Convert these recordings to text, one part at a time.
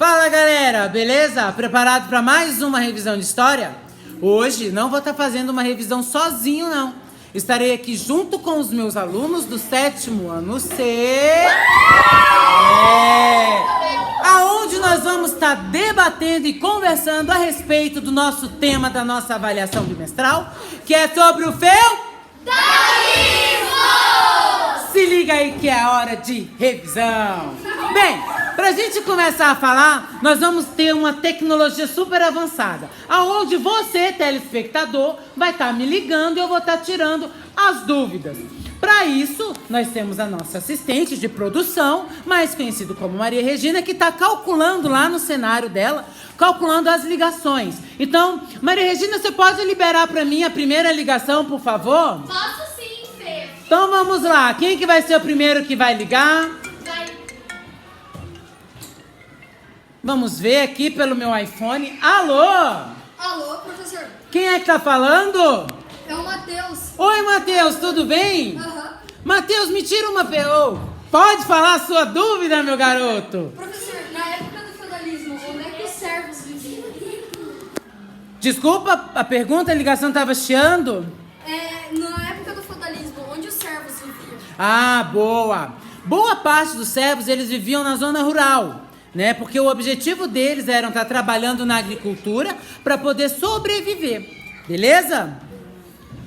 Fala galera, beleza? Preparado para mais uma revisão de história? Hoje não vou estar fazendo uma revisão sozinho não. Estarei aqui junto com os meus alunos do 7º ano C. Aonde nós vamos estar debatendo e conversando a respeito do nosso tema da nossa avaliação bimestral, que é sobre o feudalismo! Se liga aí que é a hora de revisão. Bem, pra gente começar a falar, nós vamos ter uma tecnologia super avançada, aonde você, telespectador, vai estar me ligando e eu vou estar tirando as dúvidas. Para isso, nós temos a nossa assistente de produção, mais conhecido como Maria Regina, que está calculando lá no cenário dela, calculando as ligações. Então, Maria Regina, você pode liberar para mim a primeira ligação, por favor? Posso sim, Fê. Então vamos lá, quem que vai ser o primeiro que vai ligar? Vamos ver aqui pelo meu iPhone. Alô? Alô, professor. Quem é que tá falando? É o Matheus. Oi, Matheus, tudo bem? Matheus, me tira uma pergunta. Pode falar a sua dúvida, meu garoto? Professor, na época do feudalismo, onde é que os servos viviam? Desculpa, a pergunta, a ligação tava chiando? Na época do feudalismo, onde os servos viviam? Ah, boa. Boa parte dos servos, eles viviam na zona rural, né? Porque o objetivo deles era estar trabalhando na agricultura para poder sobreviver. Beleza?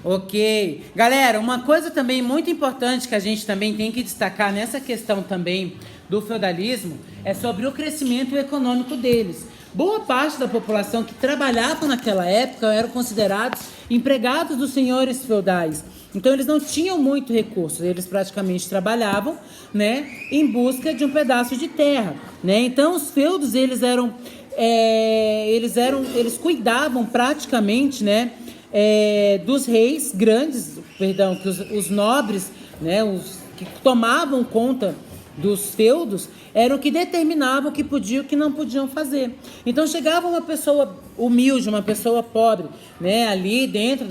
Ok. Galera, uma coisa também muito importante que a gente também tem que destacar nessa questão também do feudalismo é sobre o crescimento econômico deles. Boa parte da população que trabalhava naquela época eram considerados empregados dos senhores feudais. Então eles não tinham muito recurso, eles praticamente trabalhavam, né, em busca de um pedaço de terra, né? Então os feudos eles cuidavam praticamente, né, dos reis grandes, perdão, que os nobres, né, os que tomavam conta dos feudos, eram que determinavam o que podiam e o que não podiam fazer. Então chegava uma pessoa humilde, uma pessoa pobre, né, ali dentro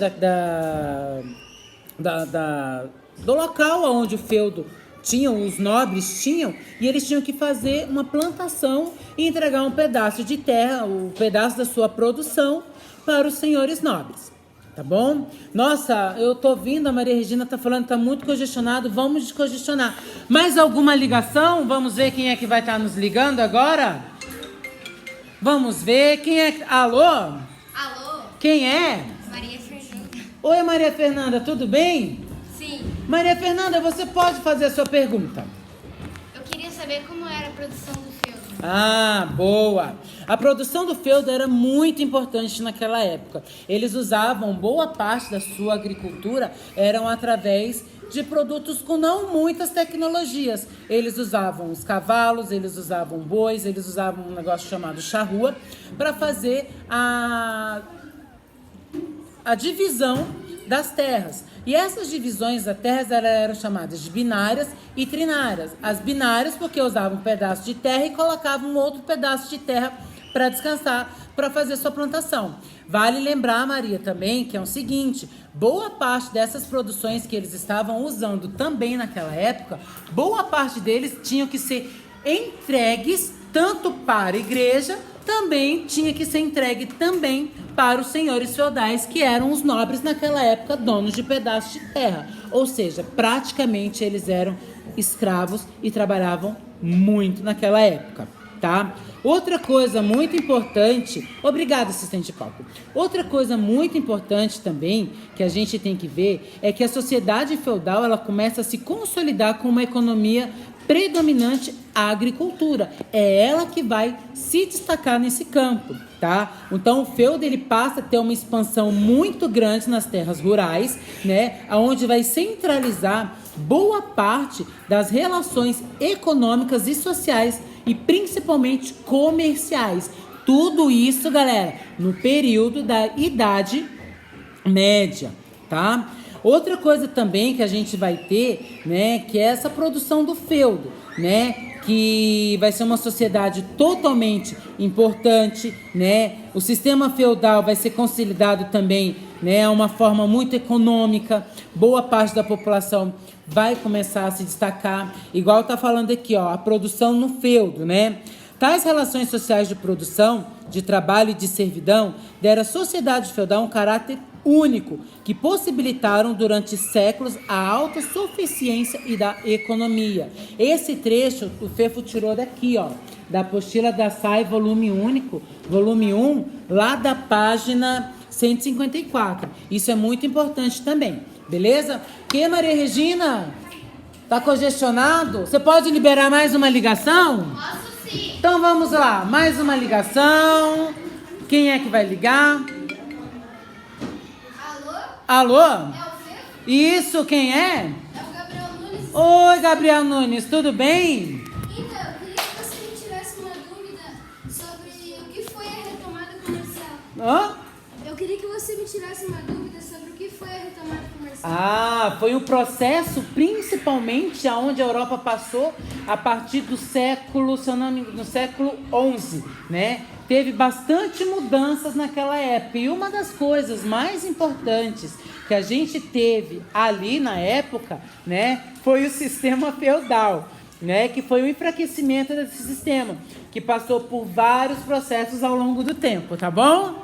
do local onde o feudo tinham, os nobres tinham, e eles tinham que fazer uma plantação e entregar um pedaço de terra, um pedaço da sua produção para os senhores nobres. Tá bom? Nossa, eu tô ouvindo, a Maria Regina tá falando que tá muito congestionado, vamos descongestionar. Mais alguma ligação? Vamos ver quem é que vai estar nos ligando agora? Vamos ver quem é... Alô? Alô? Quem é? Maria Fernanda. Oi, Maria Fernanda, tudo bem? Sim. Maria Fernanda, você pode fazer a sua pergunta? Eu queria saber como era a produção do feudo. Ah, boa! A produção do feudo era muito importante naquela época. Eles usavam boa parte da sua agricultura eram através de produtos com não muitas tecnologias. Eles usavam os cavalos, eles usavam bois, eles usavam um negócio chamado charrua para fazer a divisão das terras. E essas divisões das terras eram chamadas de binárias e trinárias. As binárias porque usavam um pedaço de terra e colocavam um outro pedaço de terra para descansar, para fazer sua plantação. Vale lembrar, Maria, também que é o seguinte, boa parte dessas produções que eles estavam usando também naquela época, boa parte deles tinham que ser entregues tanto para a igreja, também tinha que ser entregue também para os senhores feudais, que eram os nobres naquela época, donos de pedaços de terra. Ou seja, praticamente eles eram escravos e trabalhavam muito naquela época, tá? Outra coisa muito importante... Obrigada, assistente de palco. Outra coisa muito importante também, que a gente tem que ver, é que a sociedade feudal, ela começa a se consolidar com uma economia predominante a agricultura. É ela que vai se destacar nesse campo, tá? Então o feudo ele passa a ter uma expansão muito grande nas terras rurais, né? Onde vai centralizar boa parte das relações econômicas e sociais e principalmente comerciais. Tudo isso, galera, no período da Idade Média, tá? Outra coisa também que a gente vai ter, né, que é essa produção do feudo, né, que vai ser uma sociedade totalmente importante, né, o sistema feudal vai ser consolidado também, né, uma forma muito econômica, boa parte da população vai começar a se destacar, igual tá falando aqui, ó, a produção no feudo, né, Tais relações sociais de produção, de trabalho e de servidão deram à sociedade feudal um caráter único, que possibilitaram durante séculos a autossuficiência e da economia. Esse trecho o Fefo tirou daqui, ó, da apostila da SAI, volume único, volume 1, lá da página 154. Isso é muito importante também, beleza? Que, Maria Regina? Tá congestionado? Você pode liberar mais uma ligação? Posso sim. Então vamos lá, mais uma ligação. Quem é que vai ligar? Alô? Alô? É o Fefo? Isso, quem é? É o Gabriel Nunes. Oi, Gabriel Nunes, tudo bem? Então, eu queria que você me tirasse uma dúvida sobre o que foi a retomada comercial. Hã? Eu queria que você me tirasse uma dúvida sobre o que foi a retomada comercial. Ah, foi um processo principalmente aonde a Europa passou a partir do século, se eu não me engano, no século XI, né? Teve bastante mudanças naquela época. E uma das coisas mais importantes que a gente teve ali na época, né, foi o sistema feudal, né, que foi o enfraquecimento desse sistema, que passou por vários processos ao longo do tempo, tá bom?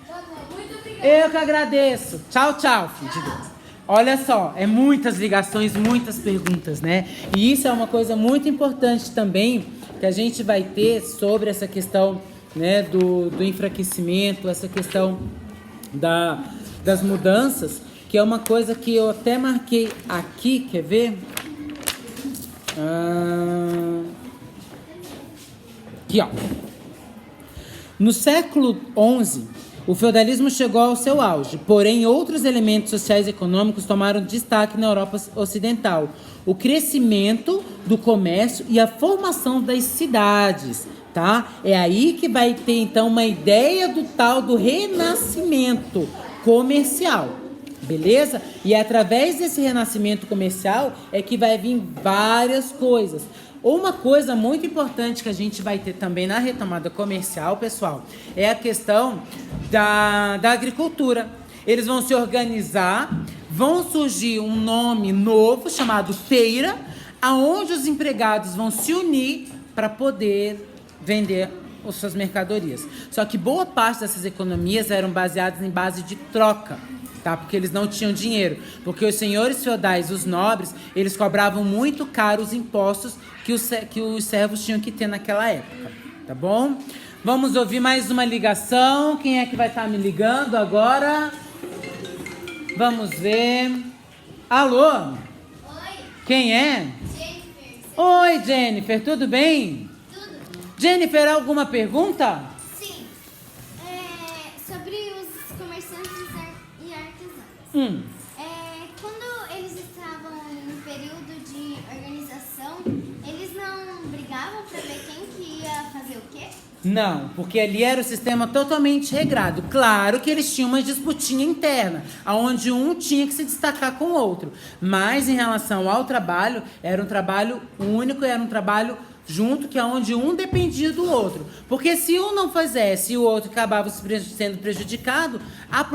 Tá bom, muito obrigada. Eu que agradeço. Tchau, tchau, filho de Deus. Olha só, é muitas ligações, muitas perguntas, né? E isso é uma coisa muito importante também que a gente vai ter sobre essa questão, né, do enfraquecimento, essa questão das mudanças, que é uma coisa que eu até marquei aqui, quer ver? Aqui, ó. No século XI, o feudalismo chegou ao seu auge, porém outros elementos sociais e econômicos tomaram destaque na Europa Ocidental. O crescimento do comércio e a formação das cidades, tá? É aí que vai ter então uma ideia do tal do renascimento comercial, beleza? E através desse renascimento comercial é que vai vir várias coisas. Uma coisa muito importante que a gente vai ter também na retomada comercial, pessoal, é a questão da agricultura. Eles vão se organizar, vão surgir um nome novo chamado feira, aonde os empregados vão se unir para poder vender as suas mercadorias. Só que boa parte dessas economias eram baseadas em base de troca, tá? Porque eles não tinham dinheiro. Porque os senhores feudais, os nobres, eles cobravam muito caro os impostos que os servos tinham que ter naquela época, tá bom? Vamos ouvir mais uma ligação. Quem é que vai estar me ligando agora? Vamos ver. Alô? Oi, Quem é? Jennifer. Oi, Jennifer, tudo bem? Tudo? Jennifer, alguma pergunta? Sim. Sobre os comerciantes e artesãos. Quando eles estavam no período de organização, eles não brigavam para ver quem que ia fazer o quê? Não, porque ali era o sistema totalmente regrado. Claro que eles tinham uma disputinha interna, onde um tinha que se destacar com o outro. Mas em relação ao trabalho, era um trabalho único, era um trabalho junto, que é onde um dependia do outro. Porque se um não fizesse e o outro acabava sendo prejudicado, a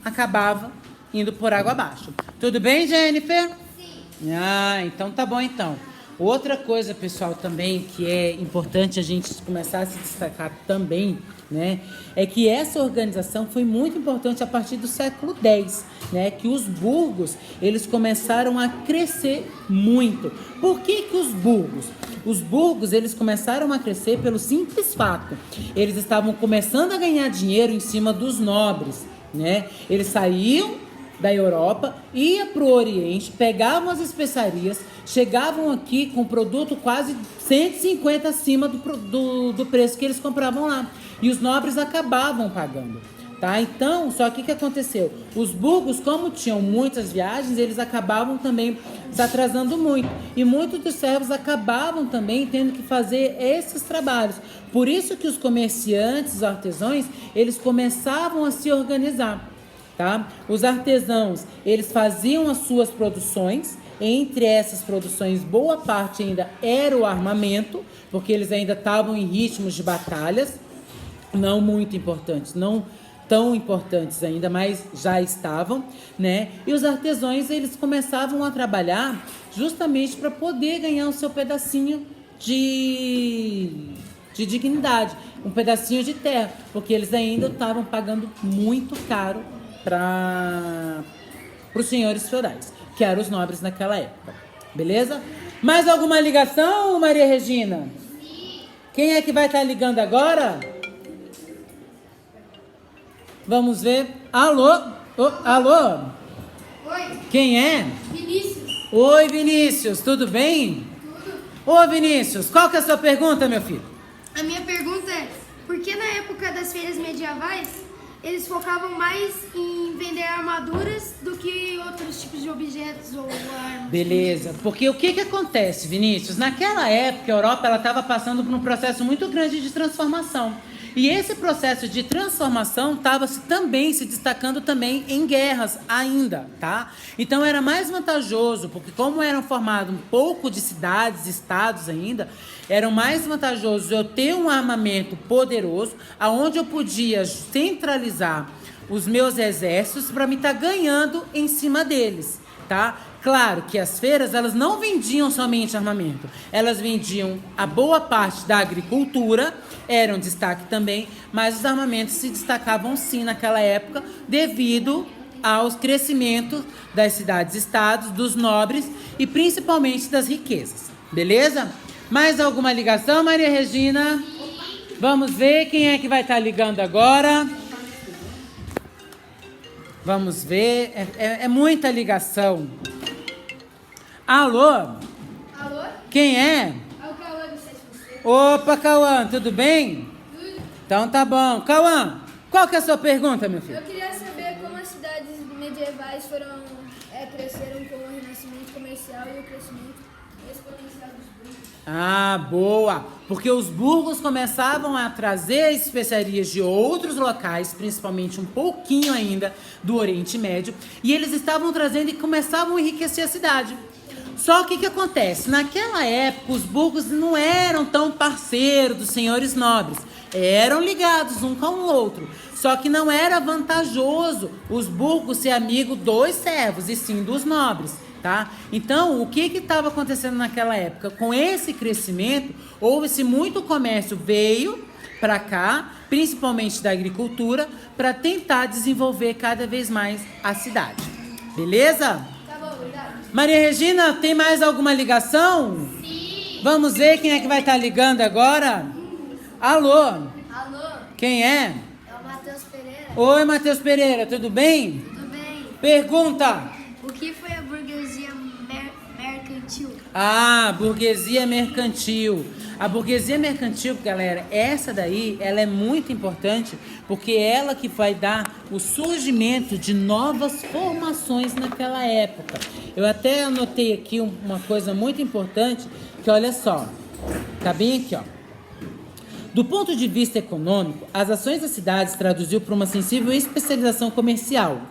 acabava indo por água abaixo. Tudo bem, Jennifer? Sim. Ah, então tá bom então. Outra coisa, pessoal, também que é importante a gente começar a se destacar também, né, é que essa organização foi muito importante a partir do século X, né, que os burgos, eles começaram a crescer muito. Por que que os burgos? Os burgos, eles começaram a crescer pelo simples fato. Eles estavam começando a ganhar dinheiro em cima dos nobres, né? Eles saíam da Europa, ia para o Oriente, pegavam as especiarias, chegavam aqui com produto quase 150 acima do preço que eles compravam lá. E os nobres acabavam pagando, tá? Então, só que o que aconteceu? Os burgos, como tinham muitas viagens, eles acabavam também se atrasando muito. E muitos dos servos acabavam também tendo que fazer esses trabalhos. Por isso que os comerciantes, os artesãos, eles começavam a se organizar. Tá? Os artesãos, eles faziam as suas produções. Entre essas produções, boa parte ainda era o armamento, porque eles ainda estavam em ritmos de batalhas, não muito importantes, não tão importantes ainda, mas já estavam, né? E os artesãos, eles começavam a trabalhar justamente para poder ganhar o seu pedacinho de dignidade, um pedacinho de terra, porque eles ainda estavam pagando muito caro para os senhores feudais, que eram os nobres naquela época. Beleza? Mais alguma ligação, Maria Regina? Quem é que vai estar ligando agora? Vamos ver. Alô? Alô? Oi. Quem é? Vinícius. Oi, Vinícius. Tudo bem? Tudo. Ô, Vinícius, qual que é a sua pergunta, meu filho? A minha pergunta é, por que na época das feiras medievais eles focavam mais em vender armaduras do que outros tipos de objetos ou armas? Beleza, porque o que acontece, Vinícius? Naquela época, a Europa estava passando por um processo muito grande de transformação. E esse processo de transformação estava também se destacando também em guerras ainda, tá? Então era mais vantajoso, porque como eram formados um pouco de cidades, estados ainda, era mais vantajoso eu ter um armamento poderoso, aonde eu podia centralizar os meus exércitos para me estar ganhando em cima deles, tá? Claro que as feiras, elas não vendiam somente armamento, elas vendiam a boa parte da agricultura, era um destaque também, mas os armamentos se destacavam sim naquela época devido aos crescimentos das cidades-estados, dos nobres e principalmente das riquezas, beleza? Mais alguma ligação, Maria Regina? Vamos ver quem é que vai estar ligando agora. Vamos ver, é muita ligação. Alô? Alô? Quem é? É o Cauã do 7%. Opa, Cauã, tudo bem? Tudo. Então tá bom. Cauã, qual que é a sua pergunta, meu filho? Eu queria saber como as cidades medievais cresceram com o renascimento comercial e o crescimento exponencial dos burgos. Ah, boa! Porque os burgos começavam a trazer especiarias de outros locais, principalmente um pouquinho ainda do Oriente Médio, e eles estavam trazendo e começavam a enriquecer a cidade. Só que o que acontece? Naquela época, os burgos não eram tão parceiros dos senhores nobres. Eram ligados um com o outro. Só que não era vantajoso os burgos ser amigo dos servos, e sim dos nobres, tá? Então, o que estava acontecendo naquela época? Com esse crescimento, houve-se muito comércio, veio para cá, principalmente da agricultura, para tentar desenvolver cada vez mais a cidade. Beleza? Tá bom, obrigado. Maria Regina, tem mais alguma ligação? Sim. Vamos ver quem é que vai estar ligando agora? Alô? Alô? Quem é? É o Matheus Pereira. Oi, Matheus Pereira, tudo bem? Tudo bem? Pergunta. O que foi a burguesia mercantil? Ah, burguesia mercantil. A burguesia mercantil, galera, essa daí, ela é muito importante porque é ela que vai dar o surgimento de novas formações naquela época. Eu até anotei aqui uma coisa muito importante, que olha só, tá bem aqui, ó. Do ponto de vista econômico, as ações das cidades traduziu para uma sensível especialização comercial.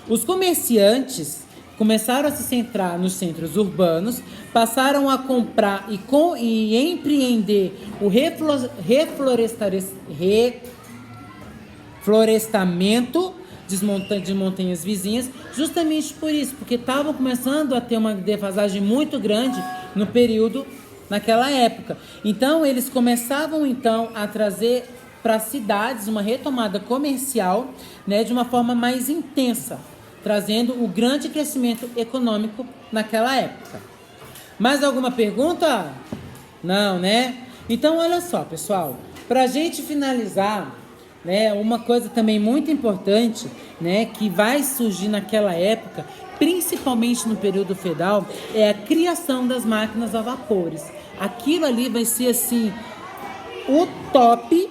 Os comerciantes começaram a se centrar nos centros urbanos, passaram a comprar e empreender o reflorestamento de montanhas vizinhas, justamente por isso, porque estavam começando a ter uma defasagem muito grande no período, naquela época. Então, eles começavam então a trazer para as cidades uma retomada comercial, né, de uma forma mais intensa, trazendo o grande crescimento econômico naquela época. Mais alguma pergunta? Não, né? Então, olha só, pessoal, para a gente finalizar, né, uma coisa também muito importante, né, que vai surgir naquela época, principalmente no período feudal, é a criação das máquinas a vapores. Aquilo ali vai ser assim o top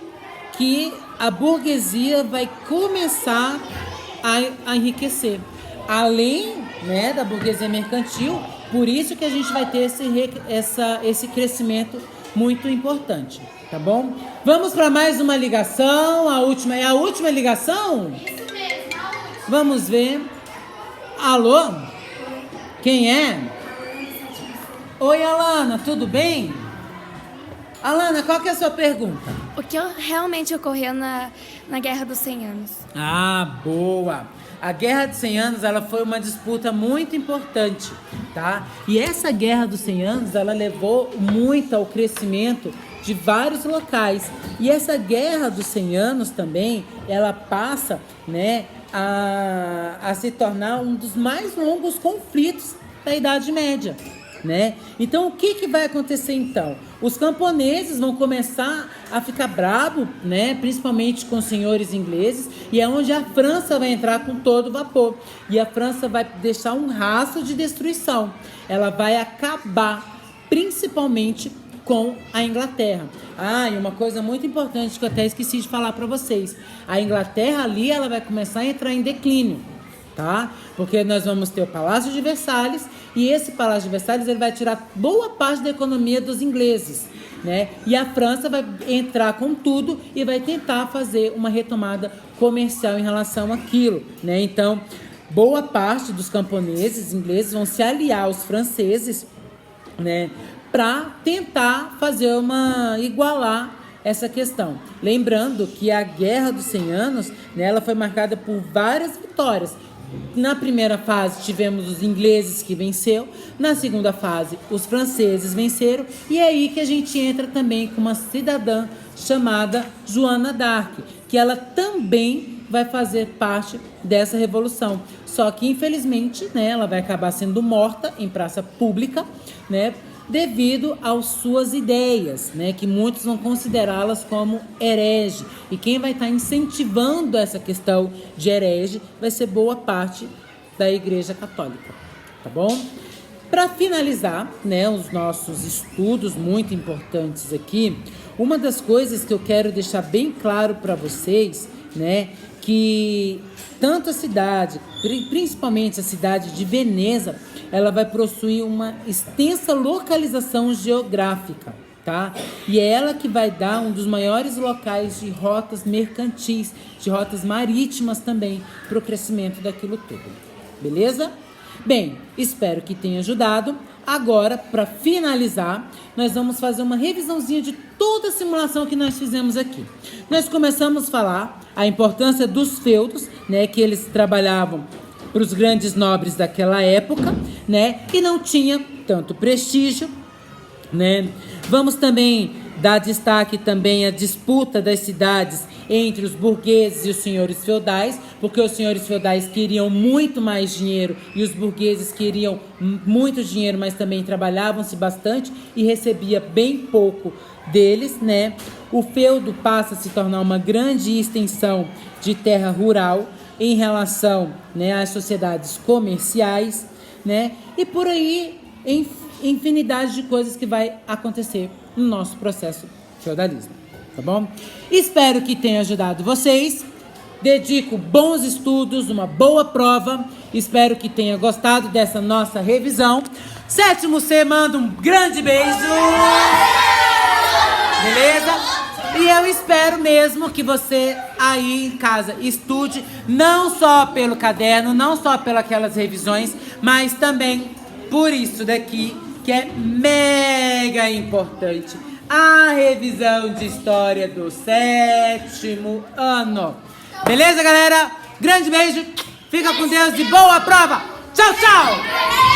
que a burguesia vai começar a enriquecer. Além, né, da burguesia mercantil, por isso que a gente vai ter esse crescimento muito importante, tá bom? Vamos para mais uma ligação, a última. É a última ligação? Isso mesmo, a última. Vamos ver. Alô? Quem é? Oi, Alana, tudo bem? Alana, qual que é a sua pergunta? O que realmente ocorreu na Guerra dos 100 Anos? Ah, boa! A Guerra dos 100 Anos, ela foi uma disputa muito importante, tá? E essa Guerra dos 100 Anos, ela levou muito ao crescimento de vários locais. E essa Guerra dos 100 Anos também, ela passa, né, a se tornar um dos mais longos conflitos da Idade Média, né? Então, o que vai acontecer então? Os camponeses vão começar a ficar bravos, né? Principalmente com os senhores ingleses, e é onde a França vai entrar com todo vapor. E a França vai deixar um rastro de destruição. Ela vai acabar, principalmente com a Inglaterra. E uma coisa muito importante que eu até esqueci de falar para vocês. A Inglaterra ali, ela vai começar a entrar em declínio, tá? Porque nós vamos ter o Palácio de Versalhes, e esse Palácio de Versalhes ele vai tirar boa parte da economia dos ingleses, né? E a França vai entrar com tudo e vai tentar fazer uma retomada comercial em relação àquilo, né? Então, boa parte dos camponeses ingleses vão se aliar aos franceses, né, para tentar igualar essa questão. Lembrando que a Guerra dos 100 Anos, né, ela foi marcada por várias vitórias. Na primeira fase tivemos os ingleses que venceu, na segunda fase os franceses venceram, e é aí que a gente entra também com uma cidadã chamada Joana d'Arc, que ela também vai fazer parte dessa revolução. Só que infelizmente, né, ela vai acabar sendo morta em praça pública, né, devido às suas ideias, né, que muitos vão considerá-las como herege. E quem vai estar incentivando essa questão de herege vai ser boa parte da Igreja Católica, tá bom? Para finalizar, né, os nossos estudos muito importantes aqui, uma das coisas que eu quero deixar bem claro para vocês, né, que tanto a cidade, principalmente a cidade de Veneza, ela vai possuir uma extensa localização geográfica, tá? E é ela que vai dar um dos maiores locais de rotas mercantis, de rotas marítimas também, para o crescimento daquilo tudo. Beleza? Bem, espero que tenha ajudado. Agora, para finalizar, nós vamos fazer uma revisãozinha de toda a simulação que nós fizemos aqui. Nós começamos a falar a importância dos feudos, né, que eles trabalhavam para os grandes nobres daquela época, né, e não tinha tanto prestígio, né. Vamos também dar destaque também à disputa das cidades entre os burgueses e os senhores feudais, porque os senhores feudais queriam muito mais dinheiro e os burgueses queriam muito dinheiro, mas também trabalhavam-se bastante e recebia bem pouco deles, né? O feudo passa a se tornar uma grande extensão de terra rural em relação, né, às sociedades comerciais, né? E por aí, infinidade de coisas que vai acontecer no nosso processo feudalismo, tá bom? Espero que tenha ajudado vocês. Dedico bons estudos, uma boa prova. Espero que tenha gostado dessa nossa revisão. Sétimo C, manda um grande beijo. Beleza? E eu espero mesmo que você aí em casa estude não só pelo caderno, não só pelas aquelas revisões, mas também por isso daqui, que é mega importante, a revisão de história do 7º ano. Beleza, galera? Grande beijo, fica com Deus e boa prova! Tchau, tchau!